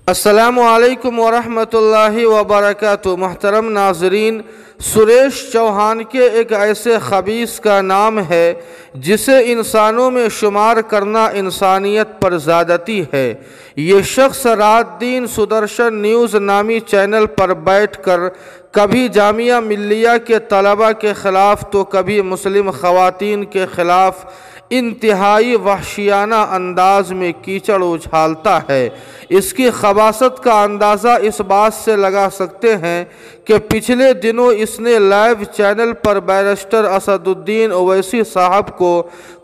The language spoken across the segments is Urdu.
السلام علیکم ورحمۃ اللہ وبرکاتہ۔ محترم ناظرین، سریش چوہان کے ایک ایسے خبیث کا نام ہے جسے انسانوں میں شمار کرنا انسانیت پر زیادتی ہے۔ یہ شخص رات دن سدرشن نیوز نامی چینل پر بیٹھ کر کبھی جامعہ ملیہ کے طلبہ کے خلاف تو کبھی مسلم خواتین کے خلاف انتہائی وحشیانہ انداز میں کیچڑ اچھالتا ہے۔ اس کی خباثت کا اندازہ اس بات سے لگا سکتے ہیں کہ پچھلے دنوں اس نے لائیو چینل پر بیرسٹر اسد الدین اویسی صاحب کو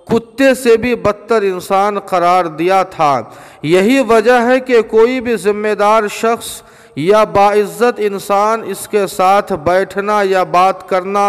کتے سے بھی بدتر انسان قرار دیا تھا۔ یہی وجہ ہے کہ کوئی بھی ذمہ دار شخص یا باعزت انسان اس کے ساتھ بیٹھنا یا بات کرنا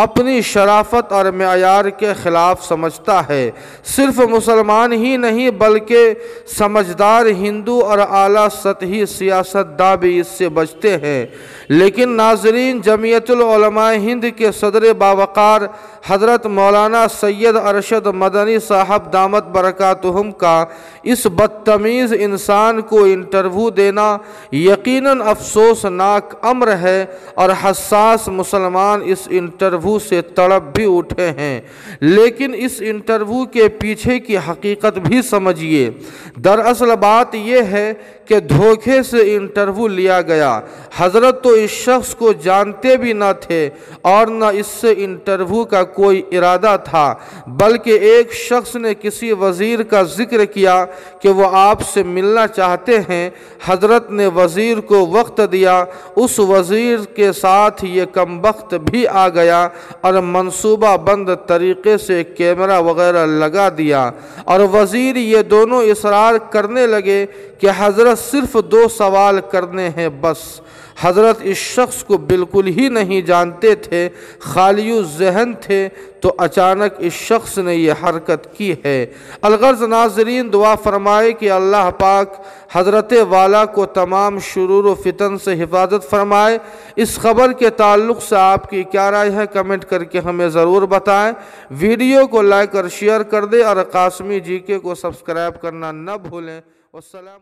اپنی شرافت اور معیار کے خلاف سمجھتا ہے۔ صرف مسلمان ہی نہیں بلکہ سمجھدار ہندو اور اعلیٰ سطحی سیاستداں بھی اس سے بچتے ہیں۔ لیکن ناظرین، جمعیت العلماء ہند کے صدر باوقار حضرت مولانا سید ارشد مدنی صاحب دامت برکاتہم کا اس بدتمیز انسان کو انٹرویو دینا یقیناً افسوسناک امر ہے، اور حساس مسلمان اس انٹرویو سے تڑپ بھی اٹھے ہیں۔ لیکن اس انٹرویو کے پیچھے کی حقیقت بھی سمجھیے۔ دراصل بات یہ ہے کہ دھوکے سے انٹرویو لیا گیا۔ حضرت تو اس شخص کو جانتے بھی نہ تھے اور نہ اس سے انٹرویو کا کوئی ارادہ تھا، بلکہ ایک شخص نے کسی وزیر کا ذکر کیا کہ وہ آپ سے ملنا چاہتے ہیں۔ حضرت نے وزیر کو وقت دیا، اس وزیر کے ساتھ یہ کمبخت بھی آ گیا اور منصوبہ بند طریقے سے کیمرہ وغیرہ لگا دیا، اور وزیر یہ دونوں اصرار کرنے لگے کہ حضرت صرف 2 سوال کرنے ہیں بس۔ حضرت اس شخص کو بالکل ہی نہیں جانتے تھے، خالی ذہن تھے، تو اچانک اس شخص نے یہ حرکت کی ہے۔ الغرض ناظرین، دعا فرمائے کہ اللہ پاک حضرت والا کو تمام شرور و فتن سے حفاظت فرمائے۔ اس خبر کے تعلق سے آپ کی کیا رائے ہے، کمنٹ کر کے ہمیں ضرور بتائیں۔ ویڈیو کو لائک اور شیئر کر دیں، اور قاسمی جی کے کو سبسکرائب کرنا نہ بھولیں۔ والسلام